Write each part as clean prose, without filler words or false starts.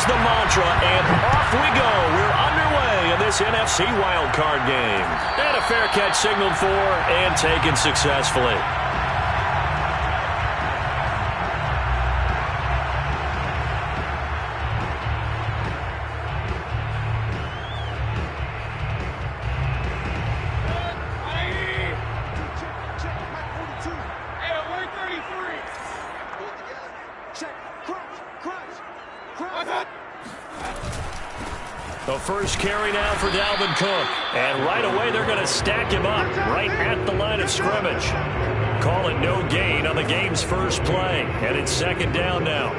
has the mantra, and off we go. We're underway in this NFC wildcard game. And a fair catch signaled for and taken successfully. The first carry now for Dalvin Cook. And right away they're going to stack him up right at the line of scrimmage. Call it no gain on the game's first play. And it's second down now.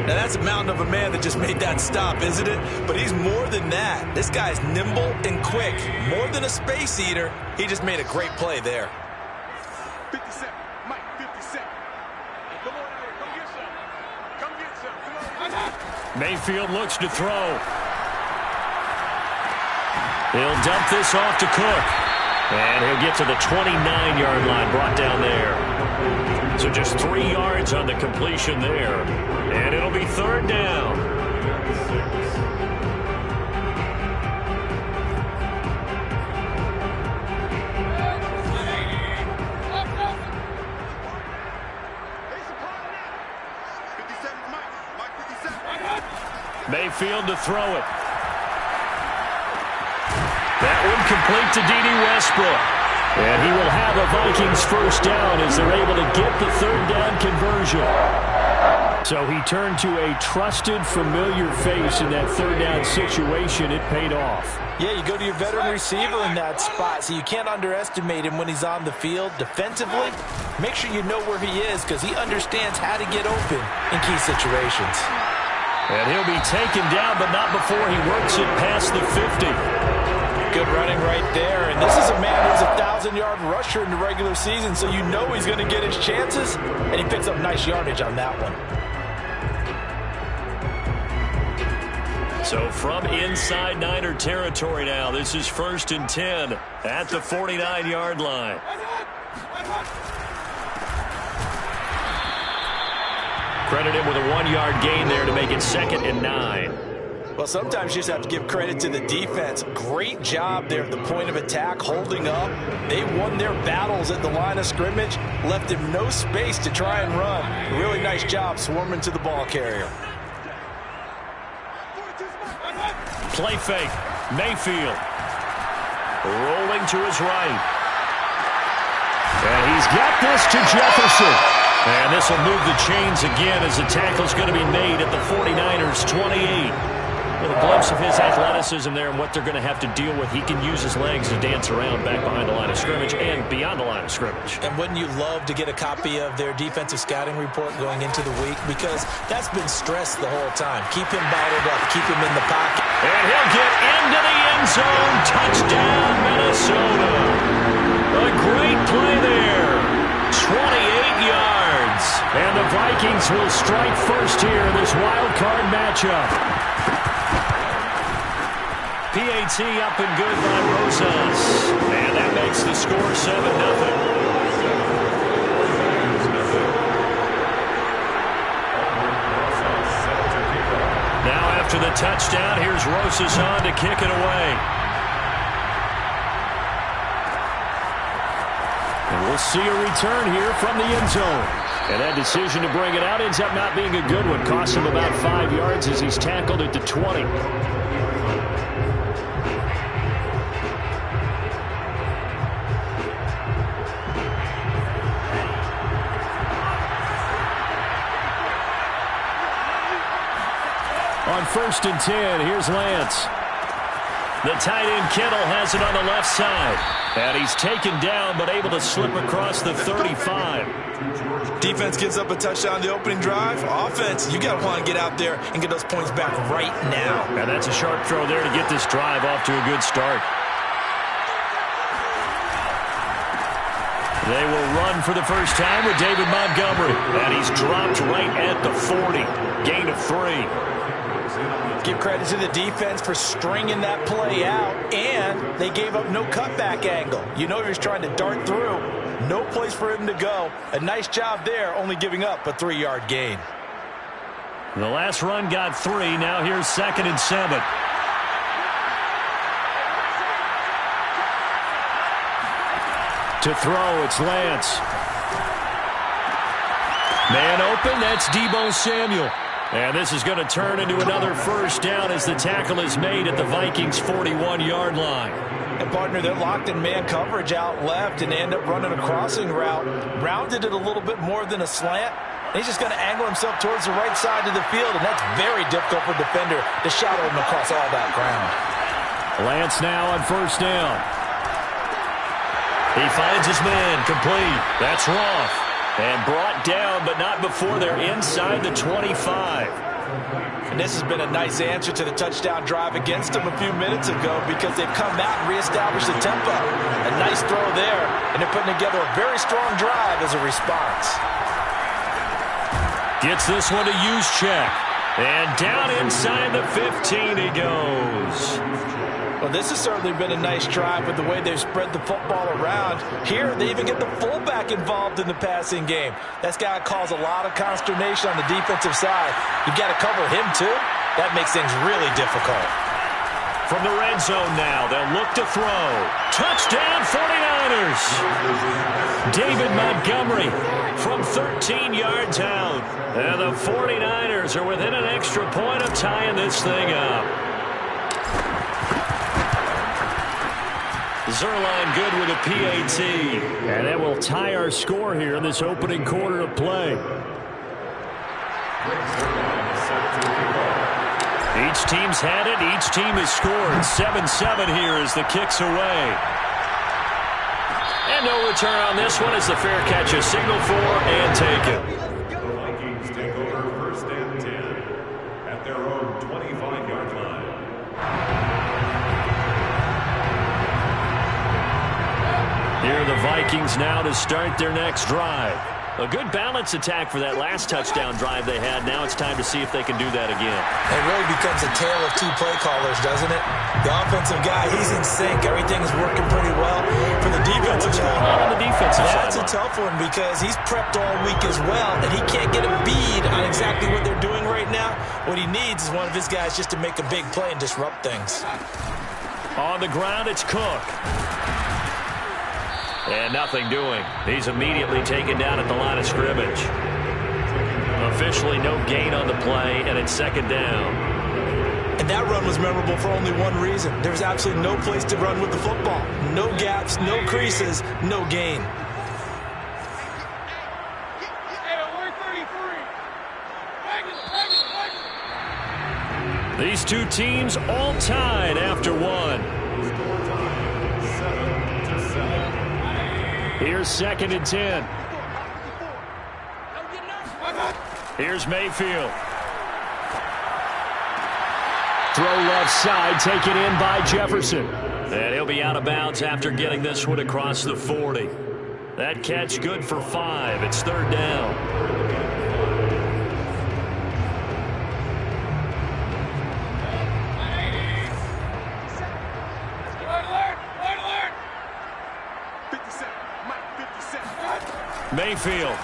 Now that's a mountain of a man that just made that stop, isn't it? But he's more than that. This guy's nimble and quick. More than a space eater. He just made a great play there. 57, Mike, 57. Hey, come on out here, come get some. Come get some. Come on. Mayfield looks to throw. He'll dump this off to Cook. And he'll get to the 29-yard line, brought down there. So just 3 yards on the completion there. And it'll be third down. Mayfield to throw it. That one complete to D.D. Westbrook. And he will have a Vikings first down as they're able to get the third down conversion. So he turned to a trusted, familiar face in that third down situation. It paid off. Yeah, you go to your veteran receiver in that spot, so you can't underestimate him when he's on the field. Defensively, make sure you know where he is because he understands how to get open in key situations. And he'll be taken down, but not before he works it past the 50. Good running right there. And this is a man who's a 1,000-yard rusher in the regular season, so you know he's going to get his chances, and he picks up nice yardage on that one. So from inside Niner territory now, this is 1st and 10 at the 49-yard line. Credit him with a 1-yard gain there to make it 2nd and 9. Well, sometimes you just have to give credit to the defense. Great job there at the point of attack, holding up. They won their battles at the line of scrimmage, left him no space to try and run. A really nice job swarming to the ball carrier. Play fake. Mayfield. Rolling to his right. And he's got this to Jefferson. And this will move the chains again as the tackle's going to be made at the 49ers' 28. A little glimpse of his athleticism there and what they're going to have to deal with. He can use his legs to dance around back behind the line of scrimmage and beyond the line of scrimmage. And wouldn't you love to get a copy of their defensive scouting report going into the week? Because that's been stressed the whole time. Keep him bottled up. Keep him in the pocket. And he'll get into the end zone. Touchdown, Minnesota. A great play there. 28 yards. And the Vikings will strike first here in this wild card matchup. PAT up and good by Rosas. And that makes the score 7-0. Now after the touchdown, here's Rosas on to kick it away. And we'll see a return here from the end zone. And that decision to bring it out ends up not being a good one. Cost him about 5 yards as he's tackled at the 20. On 1st and 10, here's Lance. The tight end Kittle has it on the left side. And he's taken down but able to slip across the 35. Defense gives up a touchdown the opening drive. Offense, you got to want to get out there and get those points back right now. And that's a sharp throw there to get this drive off to a good start. They will run for the first time with David Montgomery. And he's dropped right at the 40. Gain of 3. Give credit to the defense for stringing that play out, and they gave up no cutback angle. You know he was trying to dart through. No place for him to go. A nice job there, only giving up a 3-yard gain. The last run got 3. Now here's 2nd and 7. To throw, it's Lance. Man open, that's Deebo Samuel. And this is going to turn into another first down as the tackle is made at the Vikings' 41-yard line. And partner, they're locked in man coverage out left and end up running a crossing route. Rounded it a little bit more than a slant. He's just going to angle himself towards the right side of the field, and that's very difficult for a defender to shadow him across all that ground. Lance now on first down. He finds his man, complete. That's Roth. And brought down, but not before they're inside the 25. And this has been a nice answer to the touchdown drive against them a few minutes ago because they've come out and reestablished the tempo. A nice throw there, and they're putting together a very strong drive as a response. Gets this one to use check. And down inside the 15 he goes. Well, this has certainly been a nice drive with the way they've spread the football around. Here, they even get the fullback involved in the passing game. That's got to cause a lot of consternation on the defensive side. You've got to cover him, too. That makes things really difficult. From the red zone now, they'll look to throw. Touchdown, 49ers! David Montgomery from 13 yards out. And the 49ers are within an extra point of tying this thing up. Zerline good with a PAT. And that will tie our score here in this opening quarter of play. Each team's had it. Each team has scored. 7-7 here as the kick's away. And no return on this one as the fair catch is signaled for and taken. The Vikings take over first and 10 at their own 25-yard line. Here are the Vikings now to start their next drive. A good balance attack for that last touchdown drive they had. Now it's time to see if they can do that again. It really becomes a tale of two play callers, doesn't it? The offensive guy, he's in sync. Everything is working pretty well. For the defensive What's going on the defensive side? That's a tough one because he's prepped all week as well, and he can't get a bead on exactly what they're doing right now. What he needs is one of his guys just to make a big play and disrupt things. On the ground, it's Cook. And nothing doing. He's immediately taken down at the line of scrimmage. Officially no gain on the play, and it's second down. And that run was memorable for only one reason. There was absolutely no place to run with the football. No gaps, no creases, no gain. These two teams all tied after one. Here's second and 10. Here's Mayfield. Throw left side, taken in by Jefferson. And he'll be out of bounds after getting this one across the 40. That catch good for 5. It's third down. Mayfield.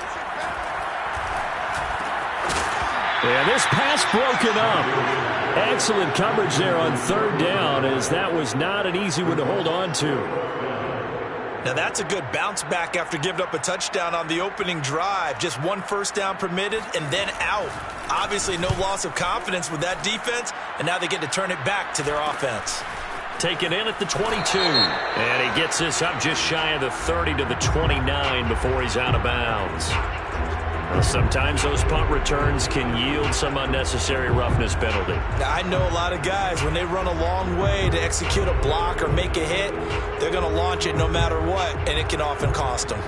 And this pass broken up. Excellent coverage there on third down, as that was not an easy one to hold on to. Now that's a good bounce back after giving up a touchdown on the opening drive. Just one first down permitted and then out. Obviously no loss of confidence with that defense, and now they get to turn it back to their offense. Taken in at the 22. And he gets this up just shy of the 30 to the 29 before he's out of bounds. Well, sometimes those punt returns can yield some unnecessary roughness penalty. Now, I know a lot of guys, when they run a long way to execute a block or make a hit, they're going to launch it no matter what, and it can often cost them.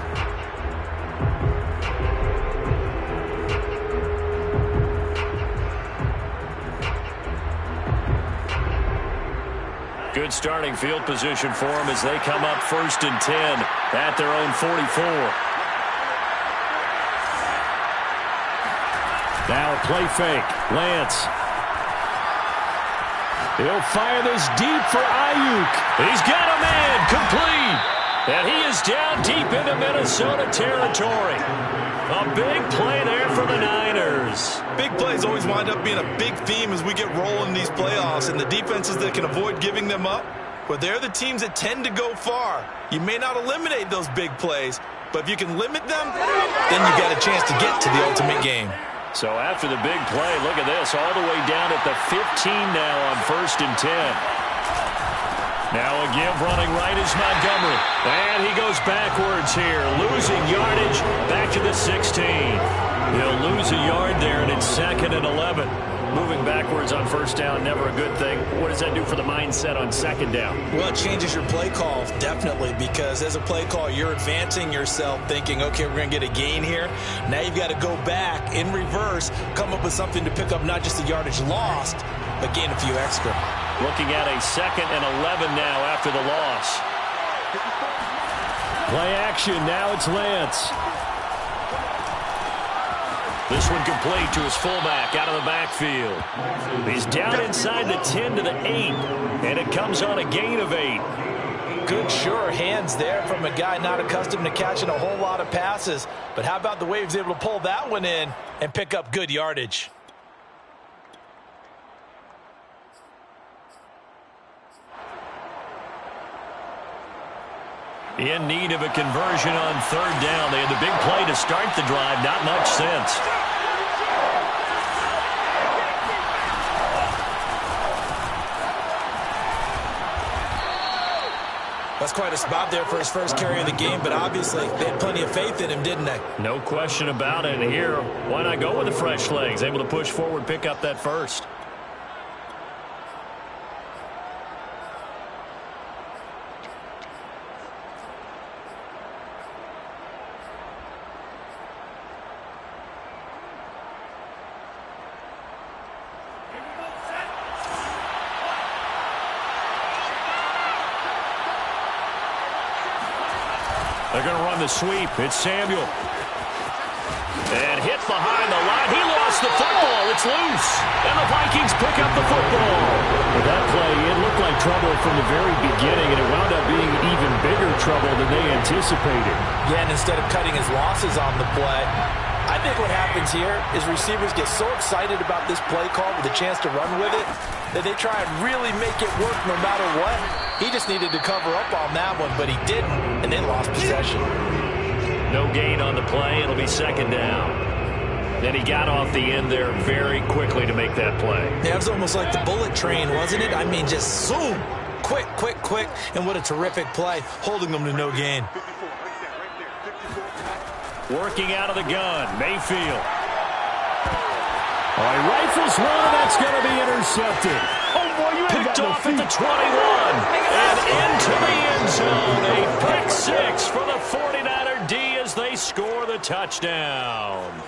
Good starting field position for them as they come up first and 10 at their own 44. Now a play fake. Lance. He'll fire this deep for Ayuk. He's got a man complete. And he is down deep into Minnesota territory. A big play there for the Niners. Big plays always wind up being a big theme as we get rolling in these playoffs, and the defenses that can avoid giving them up, well, they're the teams that tend to go far. You may not eliminate those big plays, but if you can limit them, then you got a chance to get to the ultimate game. So after the big play, look at this, all the way down at the 15 now on 1st and 10. Now a give running right is Montgomery. And he goes backwards here, losing yardage back to the 16. He'll lose a yard there, and it's 2nd and 11. Moving backwards on 1st down, never a good thing. What does that do for the mindset on 2nd down? Well, it changes your play call, definitely, because as a play call, you're advancing yourself thinking, okay, we're going to get a gain here. Now you've got to go back in reverse, come up with something to pick up not just the yardage lost, but gain a few extra. Looking at a 2nd and 11 now after the loss. Play action, now it's Lance. This one complete to his fullback out of the backfield. He's down inside the 10 to the 8, and it comes on a gain of 8. Good, sure hands there from a guy not accustomed to catching a whole lot of passes. But how about the way he was able to pull that one in and pick up good yardage? In need of a conversion on 3rd down. They had the big play to start the drive. Not much sense. That's quite a spot there for his first carry of the game, but obviously they had plenty of faith in him, didn't they? No question about it. Here, why not go with the fresh legs? Able to push forward, pick up that first. They're going to run the sweep. It's Samuel. And hit behind the line. He lost the football. It's loose. And the Vikings pick up the football. With that play, it looked like trouble from the very beginning, and it wound up being even bigger trouble than they anticipated. Yeah, and instead of cutting his losses on the play, I think what happens here is receivers get so excited about this play call with a chance to run with it that they try and really make it work no matter what. He just needed to cover up on that one, but he didn't, and they lost possession. No gain on the play. It'll be 2nd down. Then he got off the end there very quickly to make that play. Yeah, it was almost like the bullet train, wasn't it? I mean, just zoom. Quick, quick, quick. And what a terrific play, holding them to no gain. Working out of the gun, Mayfield. All right, rifles one, and that's going to be intercepted. Oh, boy, you ain't Picked got no off at feet. the 21. And into the end zone. A pick 6 for the 49er D as they score the touchdown.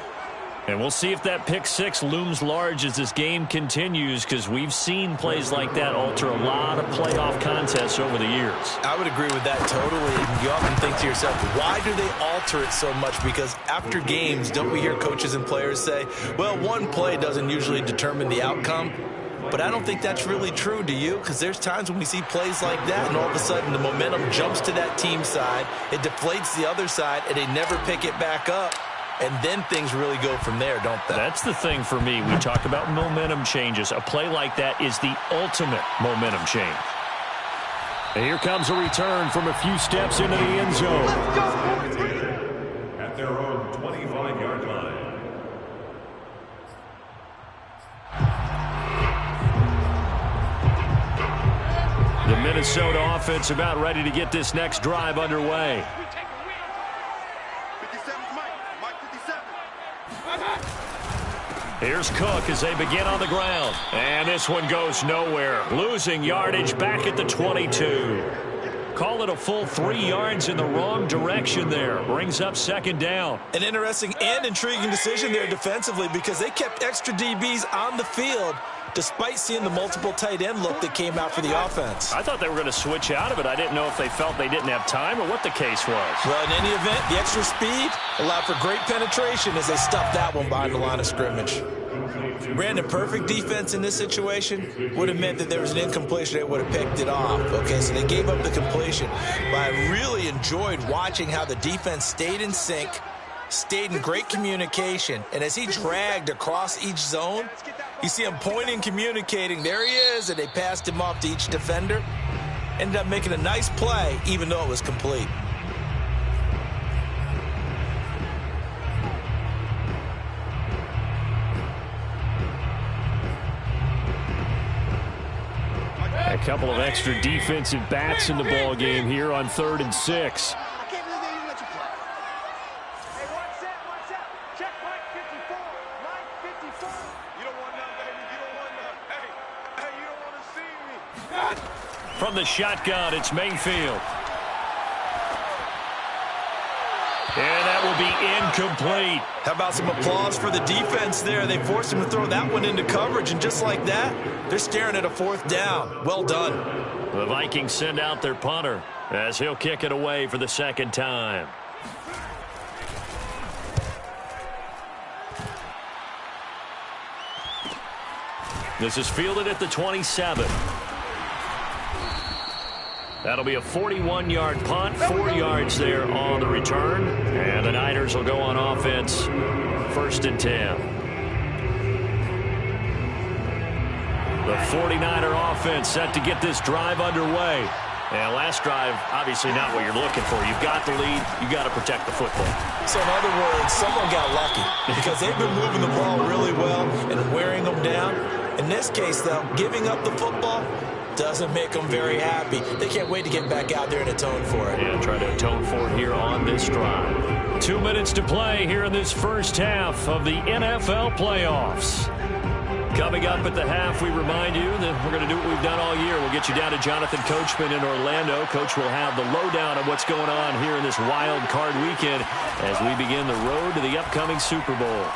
And we'll see if that pick 6 looms large as this game continues, because we've seen plays like that alter a lot of playoff contests over the years. I would agree with that totally. You often think to yourself, why do they alter it so much? Because after games, don't we hear coaches and players say, well, one play doesn't usually determine the outcome? But I don't think that's really true, do you? Because there's times when we see plays like that, and all of a sudden the momentum jumps to that team side, it deflates the other side, and they never pick it back up. And then things really go from there, don't they? That's the thing for me. We talk about momentum changes. A play like that is the ultimate momentum change. And here comes a return from a few steps into the end zone. At their own 25-yard line. The Minnesota offense about ready to get this next drive underway. Here's Cook as they begin on the ground. And this one goes nowhere. Losing yardage back at the 22. Call it a full 3 yards in the wrong direction there. Brings up 2nd down. An interesting and intriguing decision there defensively, because they kept extra DBs on the field despite seeing the multiple tight end look that came out for the offense. I thought they were going to switch out of it. I didn't know if they felt they didn't have time or what the case was. Well, in any event, the extra speed allowed for great penetration as they stuffed that one behind the line of scrimmage. Brandon, perfect defense in this situation would have meant that there was an incompletion. They would have picked it off. Okay, so they gave up the completion. But I really enjoyed watching how the defense stayed in sync, stayed in great communication. And as he dragged across each zone, you see him pointing, communicating. There he is, and they passed him off to each defender. Ended up making a nice play, even though it was complete. A couple of extra defensive backs in the ball game here on 3rd and 6. I can't believe they even let you play. Hey, watch out. Check Mike 54. Mike 54. You don't want none, baby. You don't want none. Hey, you don't want to see me. From the shotgun, it's Mayfield. And that will be incomplete. How about some applause for the defense there? They forced him to throw that one into coverage, and just like that, they're staring at a 4th down. Well done. The Vikings send out their punter as he'll kick it away for the 2nd time. This is fielded at the 27. That'll be a 41-yard punt, 4 yards there on the return. And the Niners will go on offense, 1st and 10. The 49er offense set to get this drive underway. And last drive, obviously not what you're looking for. You've got the lead. You've got to protect the football. So in other words, someone got lucky because they've been moving the ball really well and wearing them down. In this case, though, giving up the football doesn't make them very happy. They can't wait to get back out there and atone for it. Yeah, try to atone for it here on this drive. 2 minutes to play here in this first half of the NFL playoffs. Coming up at the half, we remind you that we're going to do what we've done all year. We'll get you down to Jonathan Coachman in Orlando. Coach will have the lowdown of what's going on here in this wild card weekend as we begin the road to the upcoming Super Bowl.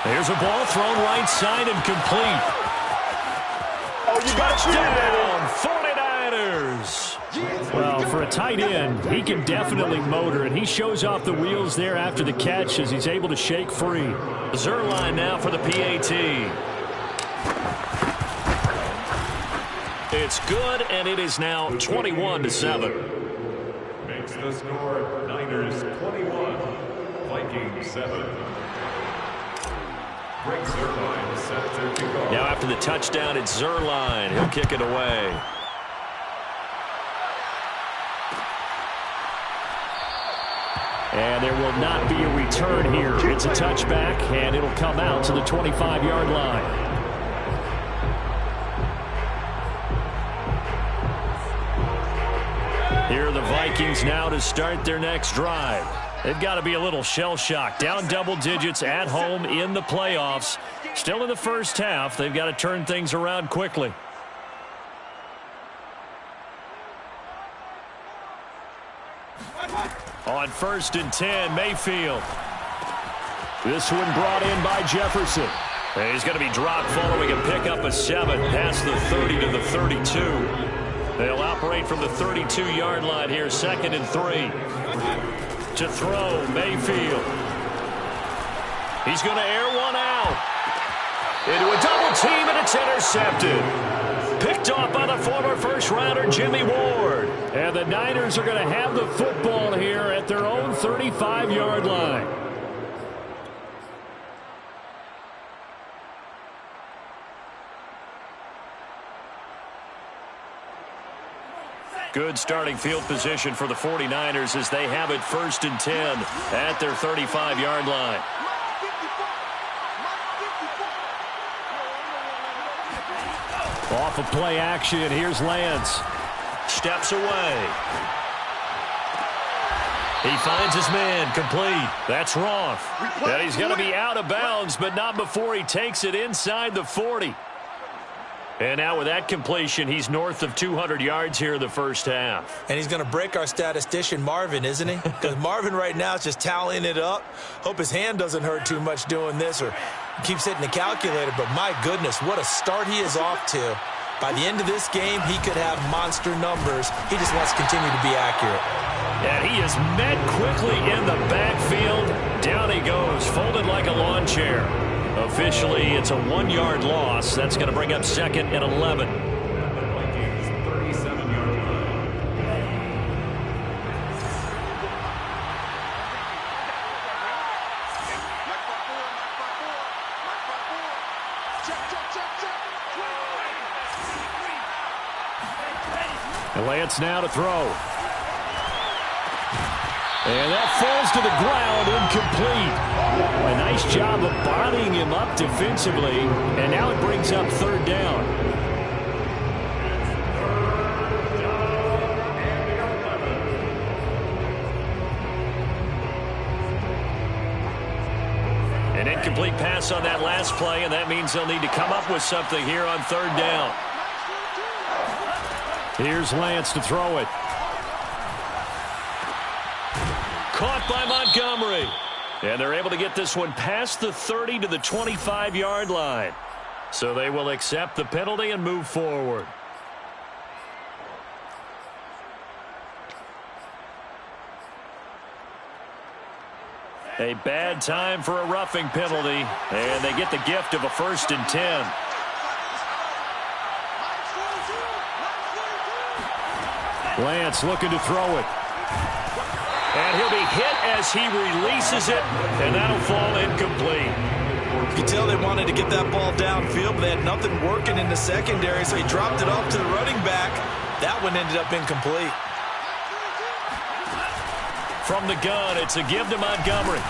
There's a ball thrown right side and complete. Oh, you got Touchdown, 49ers. Well, for a tight end, he can definitely motor, and he shows off the wheels there after the catch as he's able to shake free. Zerline now for the PAT. It's good, and it is now 21-7. Makes the score Niners 21, Vikings 7. Greg Zerline set to kick off. Now after the touchdown, it's Zerline. He'll kick it away. And there will not be a return here. It's a touchback, and it'll come out to the 25-yard line. Here are the Vikings now to start their next drive. They've got to be a little shell-shocked. Down double digits at home in the playoffs. Still in the first half. They've got to turn things around quickly. On 1st and 10, Mayfield. This one brought in by Jefferson. And he's going to be dropped following a pickup of 7 past the 30 to the 32. They'll operate from the 32-yard line here, 2nd and 3. To throw, Mayfield. He's going to air one out. Into a double team, and it's intercepted. Picked off by the former first-rounder Jimmy Ward. And the Niners are going to have the football here at their own 35-yard line. Good starting field position for the 49ers as they have it 1st and 10 at their 35-yard line. Off of play action, here's Lance. Steps away. He finds his man, complete. That's Roth. And he's going to be out of bounds, but not before he takes it inside the 40. And now with that completion, he's north of 200 yards here in the first half. And he's going to break our statistician, Marvin, isn't he? Because Marvin right now is just tallying it up. Hope his hand doesn't hurt too much doing this or keeps hitting the calculator. But my goodness, what a start he is off to. By the end of this game, he could have monster numbers. He just wants to continue to be accurate. And he is met quickly in the backfield. Down he goes, folded like a lawn chair. Officially, it's a 1-yard loss. That's going to bring up 2nd and 11. Vikings 37-yard line. Lance now to throw. And that falls to the ground, incomplete. A nice job of bodying him up defensively, and now it brings up third down. An incomplete pass on that last play, and that means they'll need to come up with something here on third down. Here's Lance to throw it. Caught by Montgomery. And they're able to get this one past the 30 to the 25-yard line. So they will accept the penalty and move forward. A bad time for a roughing penalty, and they get the gift of a 1st and 10. Lance looking to throw it. And he'll be hit as he releases it, and that'll fall incomplete. You can tell they wanted to get that ball downfield, but they had nothing working in the secondary, so he dropped it off to the running back. That one ended up incomplete. From the gun, it's a give to Montgomery.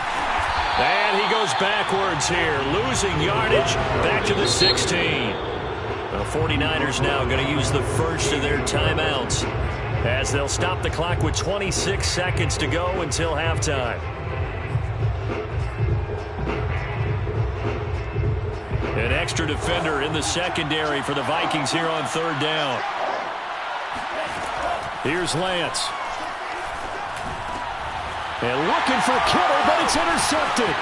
And he goes backwards here, losing yardage back to the 16. The 49ers now going to use the first of their timeouts, as they'll stop the clock with 26 seconds to go until halftime. An extra defender in the secondary for the Vikings here on third down. Here's Lance. And looking for Kittle, but it's intercepted.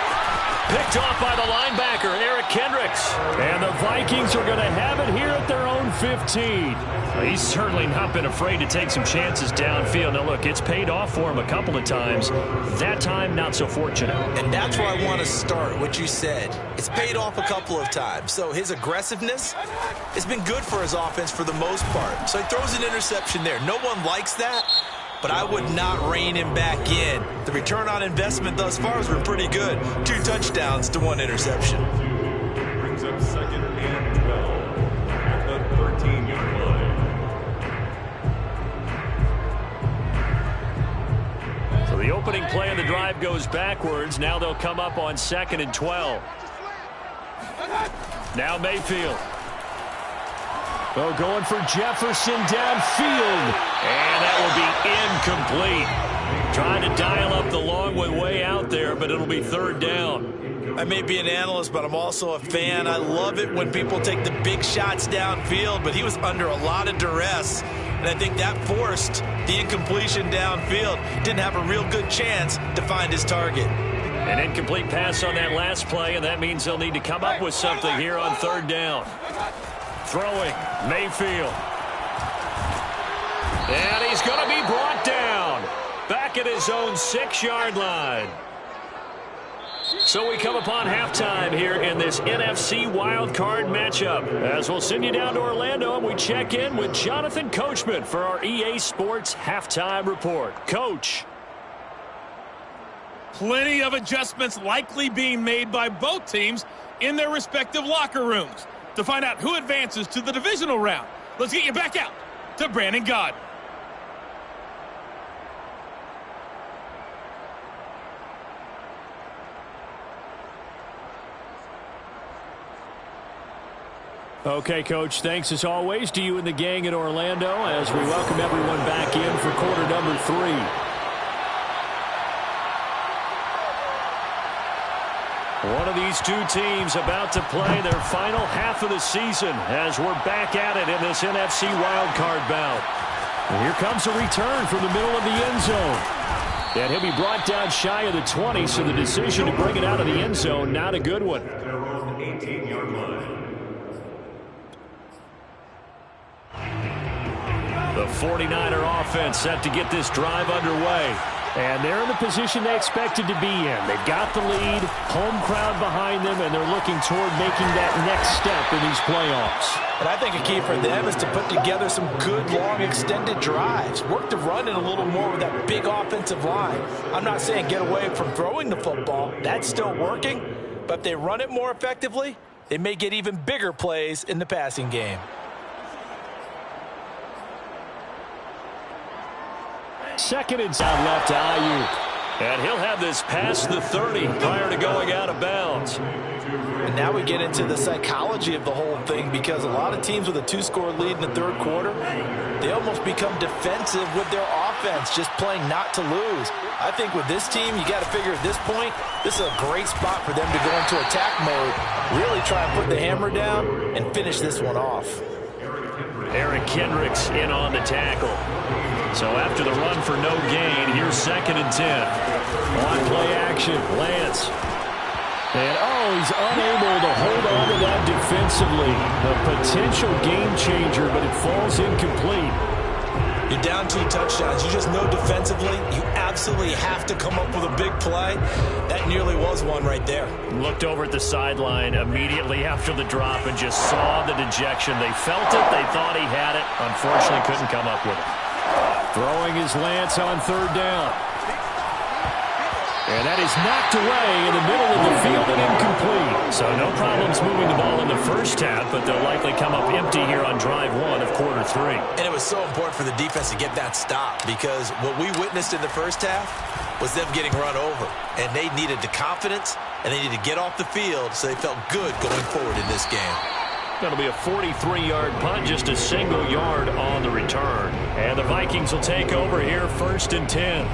Picked off by the linebacker, Eric Kendricks. And the Vikings are going to have it here at their own 15. Well, he's certainly not been afraid to take some chances downfield. Now, look, it's paid off for him a couple of times. That time, not so fortunate. And that's where I want to start, what you said. It's paid off a couple of times. So his aggressiveness has been good for his offense for the most part. So he throws an interception there. No one likes that, but I would not rein him back in. The return on investment thus far has been pretty good. 2 touchdowns to 1 interception. Brings up 2nd and 12 at the 13-yard line. So the opening play of the drive goes backwards. Now they'll come up on 2nd and 12. Now Mayfield. Oh, going for Jefferson downfield. And that will be incomplete. Trying to dial up the long way out there, but it'll be third down. I may be an analyst, but I'm also a fan. I love it when people take the big shots downfield, but he was under a lot of duress, and I think that forced the incompletion downfield. Didn't have a real good chance to find his target. An incomplete pass on that last play, and that means they'll need to come up with something here on third down. Throwing, Mayfield. And he's going to be brought down. Back at his own 6-yard line. So we come upon halftime here in this NFC wildcard matchup. As we'll send you down to Orlando, and we check in with Jonathan Coachman for our EA Sports Halftime Report. Coach. Plenty of adjustments likely being made by both teams in their respective locker rooms. To find out who advances to the divisional round, let's get you back out to Brandon Gaudin. Okay, Coach, thanks as always to you and the gang in Orlando as we welcome everyone back in for quarter number 3. One of these two teams about to play their final half of the season as we're back at it in this NFC wildcard bout. And here comes a return from the middle of the end zone. And he'll be brought down shy of the 20, so the decision to bring it out of the end zone, not a good one. Their own 18-yard line. The 49er offense set to get this drive underway. And they're in the position they expected to be in. They've got the lead, home crowd behind them, and they're looking toward making that next step in these playoffs. And I think a key for them is to put together some good, long, extended drives. Work the run in a little more with that big offensive line. I'm not saying get away from throwing the football. That's still working. But if they run it more effectively, they may get even bigger plays in the passing game. Second and down left to Ayuk. And he'll have this past the 30 prior to going out of bounds. And now we get into the psychology of the whole thing, because a lot of teams with a 2-score lead in the third quarter, they almost become defensive with their offense, just playing not to lose. I think with this team, you got to figure at this point, this is a great spot for them to go into attack mode, really try and put the hammer down and finish this one off. Eric Kendricks in on the tackle. So after the run for no gain, here's 2nd and 10. On play action, Lance. And, he's unable to hold on to that defensively. A potential game changer, but it falls incomplete. You're down 2 touchdowns. You just know defensively you absolutely have to come up with a big play. That nearly was one right there. Looked over at the sideline immediately after the drop and just saw the dejection. They felt it. They thought he had it. Unfortunately, couldn't come up with it. Throwing his Lance on 3rd down. And that is knocked away in the middle of the field and incomplete. So no problems moving the ball in the first half, but they'll likely come up empty here on drive 1 of quarter 3. And it was so important for the defense to get that stop, because what we witnessed in the first half was them getting run over. And they needed the confidence, and they needed to get off the field so they felt good going forward in this game. That'll be a 43-yard punt, just a single yard on the return. And the Vikings will take over here 1st and 10.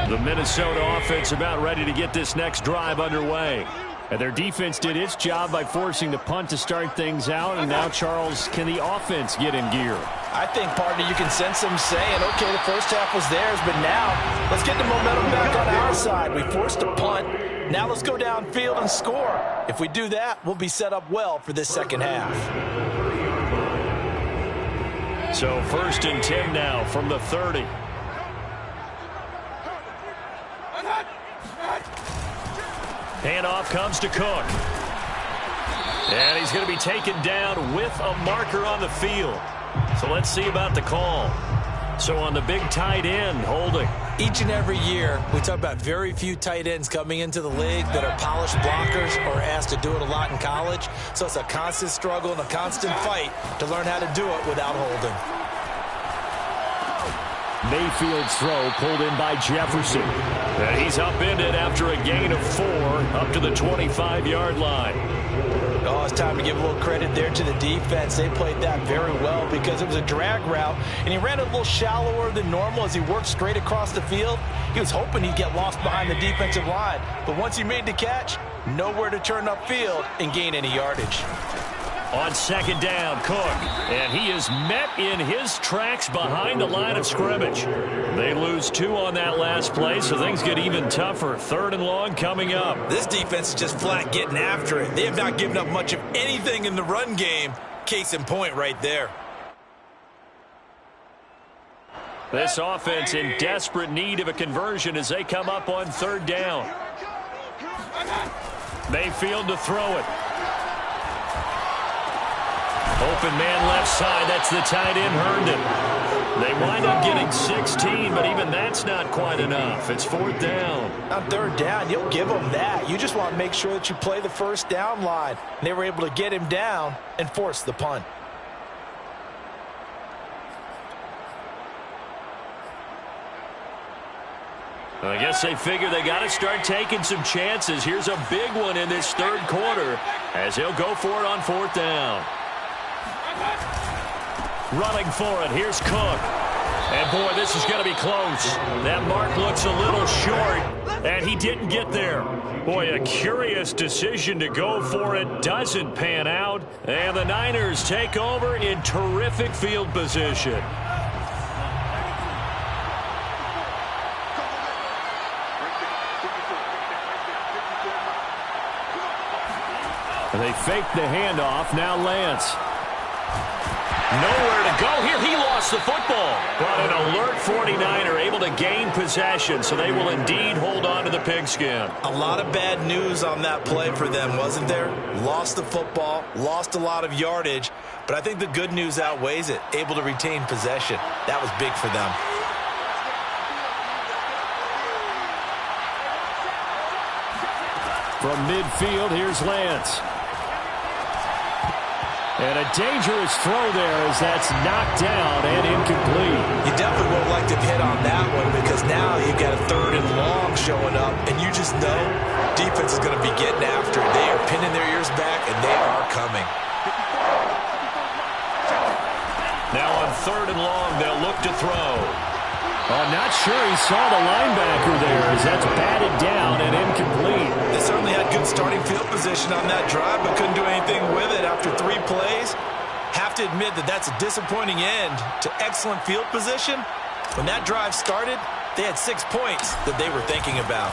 The Minnesota offense about ready to get this next drive underway. And their defense did its job by forcing the punt to start things out. And now, Charles, can the offense get in gear? I think, partner, you can sense them saying, okay, the first half was theirs, but now let's get the momentum back on our side. We forced a punt. Now let's go downfield and score. If we do that, we'll be set up well for this second half. So 1st and 10 now from the 30. Handoff comes to Cook. And he's going to be taken down with a marker on the field. So let's see about the call. So on the big tight end, holding. Each and every year, we talk about very few tight ends coming into the league that are polished blockers or asked to do it a lot in college. So it's a constant struggle and a constant fight to learn how to do it without holding. Mayfield's throw pulled in by Jefferson. And he's upended after a gain of 4 up to the 25-yard line. Oh, it's time to give a little credit there to the defense. They played that very well because it was a drag route, and he ran a little shallower than normal as he worked straight across the field. He was hoping he'd get lost behind the defensive line, but once he made the catch, nowhere to turn upfield and gain any yardage. On 2nd down, Cook, and he is met in his tracks behind the line of scrimmage. They lose 2 on that last play, so things get even tougher. 3rd and long coming up. This defense is just flat getting after it. They have not given up much of anything in the run game. Case in point right there. This offense in desperate need of a conversion as they come up on 3rd down. Mayfield to throw it. Open man left side. That's the tight end, Herndon. They wind up getting 16, but even that's not quite enough. It's 4th down. On 3rd down, you'll give them that. You just want to make sure that you play the first down line. And they were able to get him down and force the punt. I guess they figure they got to start taking some chances. Here's a big one in this 3rd quarter as he'll go for it on 4th down. Running for it. Here's Cook. And, boy, this is going to be close. That mark looks a little short, and he didn't get there. Boy, a curious decision to go for it. Doesn't pan out. And the Niners take over in terrific field position. They fake the handoff. Now Lance. Nowhere to go here. He lost the football. But an alert 49er able to gain possession, so they will indeed hold on to the pigskin. A lot of bad news on that play for them, wasn't there? Lost the football, lost a lot of yardage, but I think the good news outweighs it. Able to retain possession. That was big for them. From midfield, here's Lance. And a dangerous throw there as that's knocked down and incomplete. You definitely would like to hit on that one because now you've got a 3rd and long showing up, and you just know defense is going to be getting after it. They are pinning their ears back, and they are coming. Now on 3rd and long, they'll look to throw. I'm not sure he saw the linebacker there as that's batted down and incomplete. They certainly had good starting field position on that drive, but couldn't do anything with it after 3 plays. Have to admit that that's a disappointing end to excellent field position. When that drive started, they had 6 points that they were thinking about.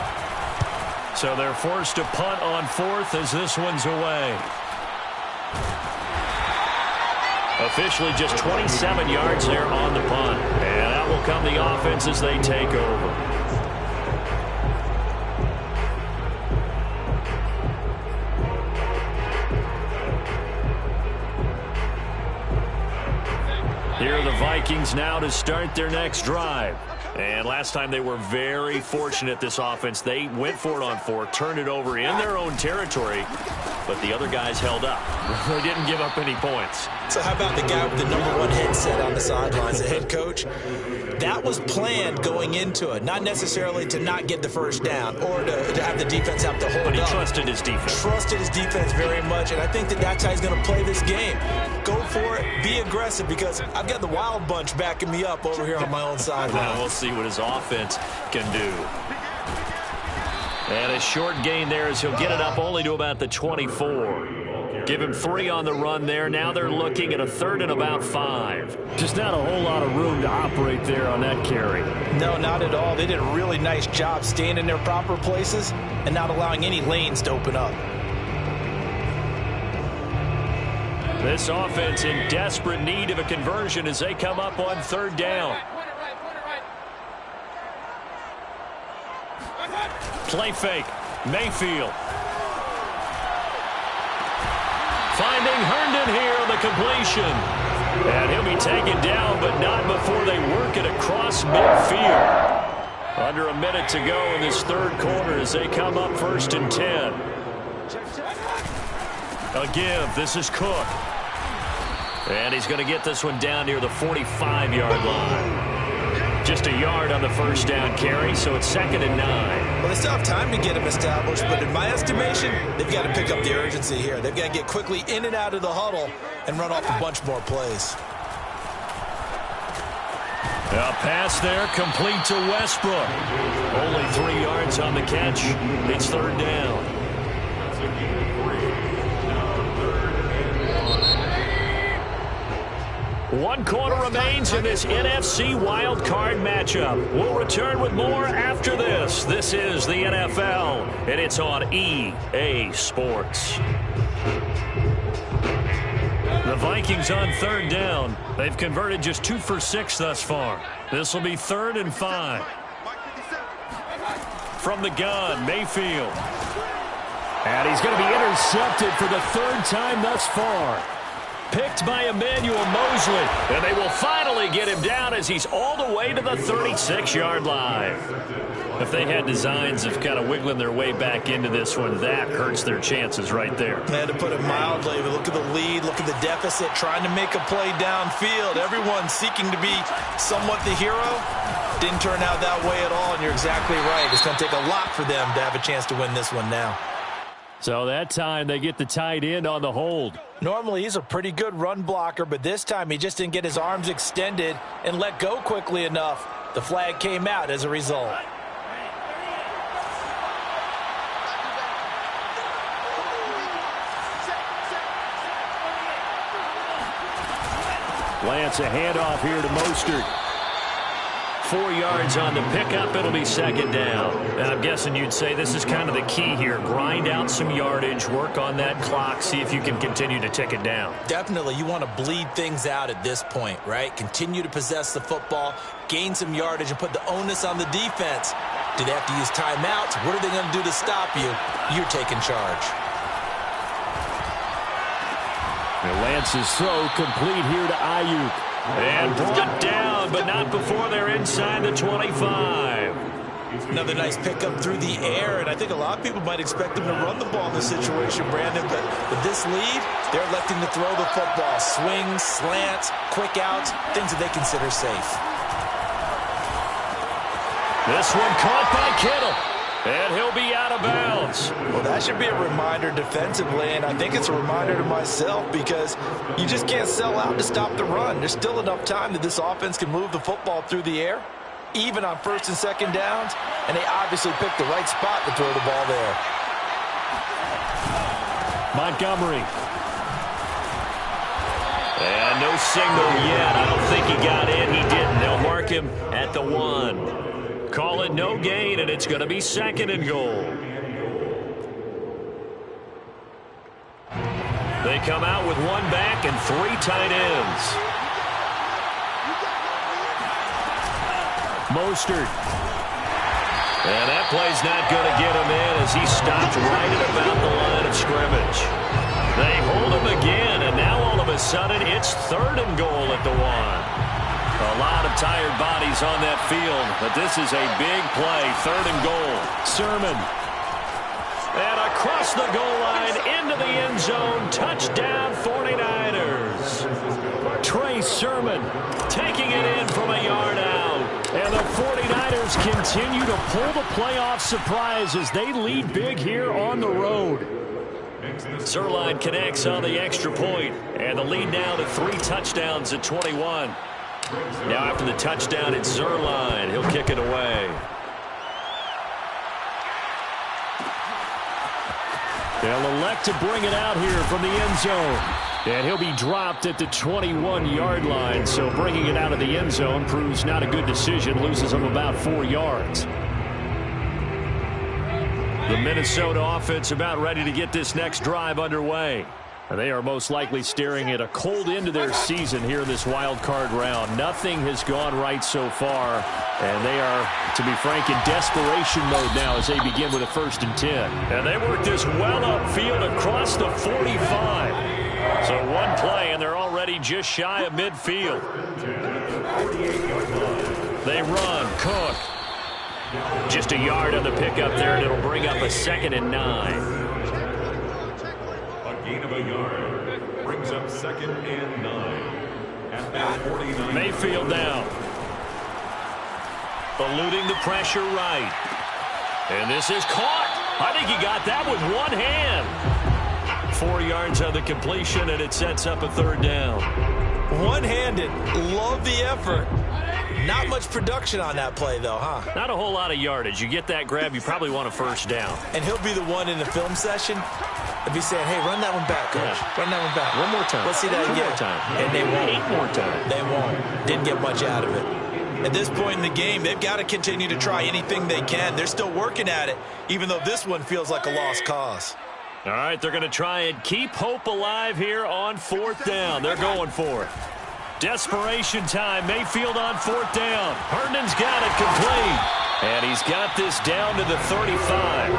So they're forced to punt on 4th as this one's away. Officially just 27 yards there on the punt. And out will come the offense as they take over. Here are the Vikings now to start their next drive. And last time they were very fortunate, this offense. They went for it on 4, turned it over in their own territory, but the other guys held up. They didn't give up any points. So how about the guy with the #1 headset on the sidelines, the head coach? That was planned going into it, not necessarily to not get the first down or to have the defense have to hold up. But he trusted his defense. Trusted his defense very much, and I think that that's how he's going to play this game. Go for it, be aggressive, because I've got the wild bunch backing me up over here on my own sideline. Now we'll see what his offense can do. And a short gain there as he'll get it up only to about the 24. Give him 3 on the run there. Now they're looking at a 3rd and about 5. Just not a whole lot of room to operate there on that carry. No, not at all. They did a really nice job staying in their proper places and not allowing any lanes to open up. This offense in desperate need of a conversion as they come up on 3rd down. Play fake. Mayfield. Finding Herndon here on the completion. And he'll be taken down, but not before they work it across midfield. Under a minute to go in this 3rd quarter as they come up 1st and 10. A give. This is Cook. And he's going to get this one down near the 45-yard line. Just a yard on the 1st down carry, so it's 2nd and 9. Well, they still have time to get him established, but in my estimation, they've got to pick up the urgency here. They've got to get quickly in and out of the huddle and run off a bunch more plays. A pass there, complete to Westbrook. Only 3 yards on the catch. It's 3rd down. One quarter remains in this NFC Wild Card matchup. We'll return with more after this. This is the NFL, and it's on EA Sports. The Vikings on 3rd down. They've converted just 2 for 6 thus far. This will be 3rd and 5. From the gun, Mayfield. And he's going to be intercepted for the 3rd time thus far. Picked by Emmanuel Mosley, and they will finally get him down as he's all the way to the 36-yard line. If they had designs of kind of wiggling their way back into this one, that hurts their chances right there. They had to put it mildly, but look at the lead, look at the deficit, trying to make a play downfield. Everyone seeking to be somewhat the hero. Didn't turn out that way at all, and you're exactly right. It's going to take a lot for them to have a chance to win this one now. So that time they get the tight end on the hold. Normally he's a pretty good run blocker, but this time he just didn't get his arms extended and let go quickly enough. The flag came out as a result. Lance, a handoff here to Mostert. 4 yards on the pickup. It'll be 2nd down. And I'm guessing you'd say this is kind of the key here. Grind out some yardage, work on that clock, see if you can continue to tick it down. Definitely. You want to bleed things out at this point, right? Continue to possess the football, gain some yardage, and put the onus on the defense. Do they have to use timeouts? What are they going to do to stop you? You're taking charge. And Lance's throw complete here to Ayuk. And brought down, but not before they're inside the 25. Another nice pickup through the air, and I think a lot of people might expect them to run the ball in this situation, Brandon, but with this lead, they're electing to throw the football. Swings, slants, quick outs, things that they consider safe. This one caught by Kittle, and he'll be out of bounds. Well, that should be a reminder defensively, and I think it's a reminder to myself because you just can't sell out to stop the run. There's still enough time that this offense can move the football through the air, even on first and second downs, and they obviously picked the right spot to throw the ball there. Montgomery. And no signal yet. I don't think he got in. He didn't. They'll mark him at the 1. Call it no gain, and it's going to be 2nd and goal. They come out with 1 back and 3 tight ends. Mostert. And that play's not going to get him in as he stopped right at about the line of scrimmage. They hold him again, and now all of a sudden it's 3rd and goal at the 1. A lot of tired bodies on that field, but this is a big play. 3rd and goal. Sermon. And across the goal line into the end zone. Touchdown 49ers. Trey Sermon taking it in from a yard out. And the 49ers continue to pull the playoff surprise as they lead big here on the road. Zerline connects on the extra point, and the lead now to 3 touchdowns at 21. Now after the touchdown, it's Zerline. He'll kick it away. They'll elect to bring it out here from the end zone. And he'll be dropped at the 21-yard line. So bringing it out of the end zone proves not a good decision. Loses him about 4 yards. The Minnesota offense about ready to get this next drive underway. And they are most likely staring at a cold end to their season here in this wild card round. Nothing has gone right so far, and they are, to be frank, in desperation mode now as they begin with a 1st and 10. And they work this well upfield across the 45. So 1 play, and they're already just shy of midfield. They run. Cook. Just a yard on the pickup there, and it'll bring up a 2nd and 9. Gain of a yard brings up 2nd and 9 at that 49. Mayfield down. Eluding the pressure right. And this is caught. I think he got that with 1 hand. 4 yards on the completion, and it sets up a 3rd down. One-handed. Love the effort. Not much production on that play, though, huh? Not a whole lot of yardage. You get that grab, you probably want a 1st down. And he'll be the one in the film session. They'll be saying, hey, run that one back, coach. Yeah. Run that one back. 1 more time. Let's see that again. 2 more time. And they won't. 8 more times. They won't. Didn't get much out of it. At this point in the game, they've got to continue to try anything they can. They're still working at it, even though this one feels like a lost cause. All right, they're going to try and keep hope alive here on 4th down. They're going for it. Desperation time. Mayfield on 4th down. Herndon's got it complete. And he's got this down to the 35.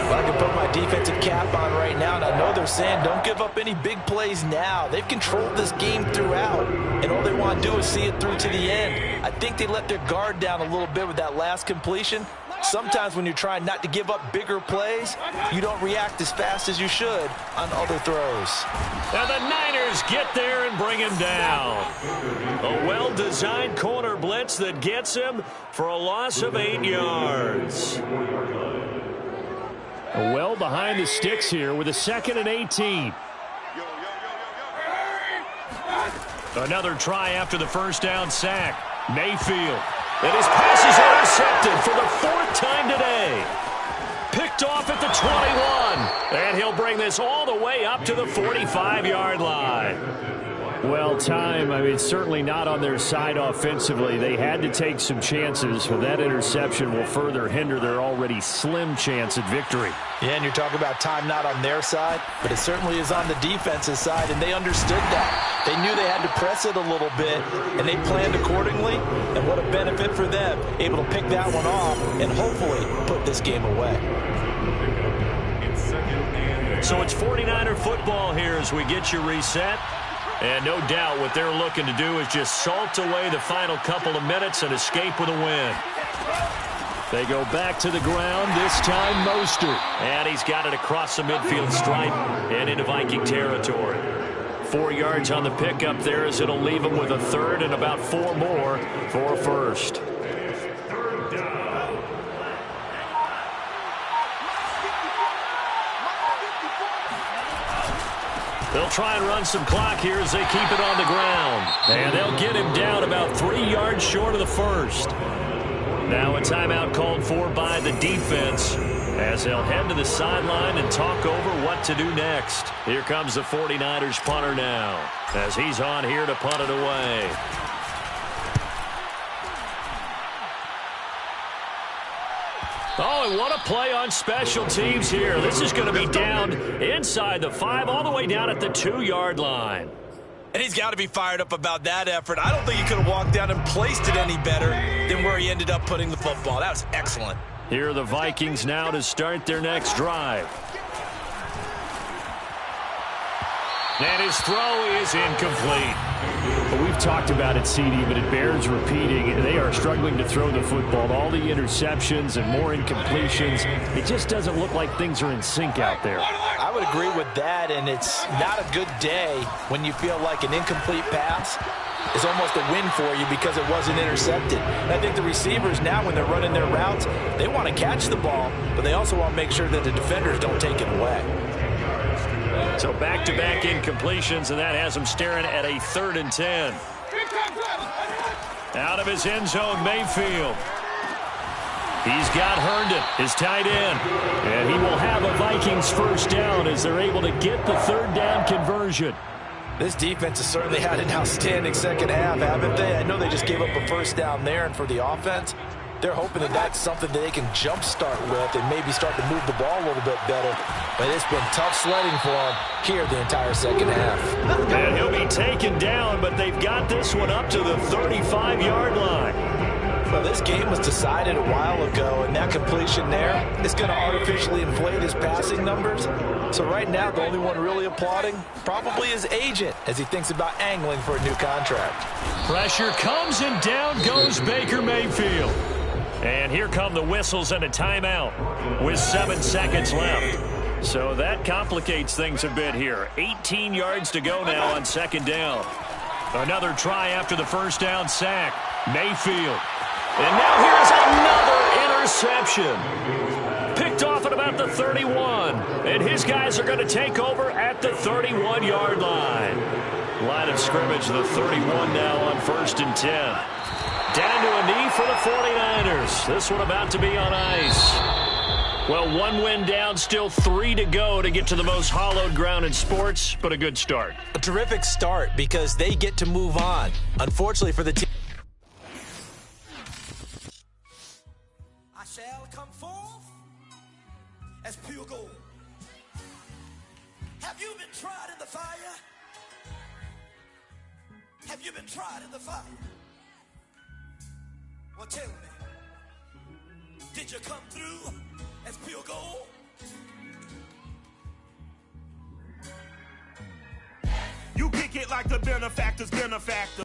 Well, I can put my defensive cap on right now, and I know they're saying don't give up any big plays now. They've controlled this game throughout, and all they want to do is see it through to the end. I think they let their guard down a little bit with that last completion. Sometimes when you're trying not to give up bigger plays, you don't react as fast as you should on other throws. And the Niners get there and bring him down. A well-designed corner blitz that gets him for a loss of 8 yards. Well behind the sticks here with a 2nd and 18. Another try after the 1st down sack. Mayfield. And his pass is intercepted for the 4th time today. Picked off at the 21. And he'll bring this all the way up to the 45-yard line. Well, time, I mean, certainly not on their side offensively. They had to take some chances, but that interception will further hinder their already slim chance at victory. Yeah, and you're talking about time not on their side, but it certainly is on the defensive side, and they understood that. They knew they had to press it a little bit, and they planned accordingly, and what a benefit for them, able to pick that one off and hopefully put this game away. So it's 49er football here as we get you reset. And no doubt what they're looking to do is just salt away the final couple of minutes and escape with a win. They go back to the ground, this time Mostert. And he's got it across the midfield stripe and into Viking territory. 4 yards on the pickup there as it'll leave him with a third and about 4 more for a first. They'll try and run some clock here as they keep it on the ground. And they'll get him down about 3 yards short of the first. Now a timeout called for by the defense as they'll head to the sideline and talk over what to do next. Here comes the 49ers punter now as he's on here to punt it away. Oh, and what a play on special teams here. This is going to be down inside the 5 all the way down at the 2-yard line. And he's got to be fired up about that effort. I don't think he could have walked down and placed it any better than where he ended up putting the football. That was excellent. Here are the Vikings now to start their next drive. And his throw is incomplete. Well, we've talked about it, CD, but it bears repeating. They are struggling to throw the football. All the interceptions and more incompletions. It just doesn't look like things are in sync out there. I would agree with that, and it's not a good day when you feel like an incomplete pass is almost a win for you because it wasn't intercepted. And I think the receivers now, when they're running their routes, they want to catch the ball, but they also want to make sure that the defenders don't take it away. So back-to-back incompletions, and that has him staring at a 3rd and 10. Out of his end zone, Mayfield. He's got Herndon, his tight end. And he will have a Vikings first down as they're able to get the 3rd down conversion. This defense has certainly had an outstanding second half, haven't they? I know they just gave up a first down there, and for the offense, they're hoping that that's something that they can jumpstart with and maybe start to move the ball a little bit better. But it's been tough sledding for them here the entire second half. And he'll be taken down, but they've got this one up to the 35-yard line. Well, this game was decided a while ago, and that completion there is going to artificially inflate his passing numbers. So right now, the only one really applauding probably his agent as he thinks about angling for a new contract. Pressure comes, and down goes Baker Mayfield. And here come the whistles and a timeout with 7 seconds left. So that complicates things a bit here. 18 yards to go now on 2nd down. Another try after the first down sack. Mayfield. And now here's another interception. Picked off at about the 31. And his guys are going to take over at the 31-yard line. Line of scrimmage, the 31 now on 1st and 10. Down to a knee for the 49ers. This one about to be on ice. Well, 1 win down, still 3 to go to get to the most hallowed ground in sports, but a good start. A terrific start because they get to move on. Unfortunately for the team. I shall come forth as pure gold. Have you been tried in the fire? Have you been tried in the fire? Well, tell me, did you come through as pure gold? You kick it like the benefactor's benefactor.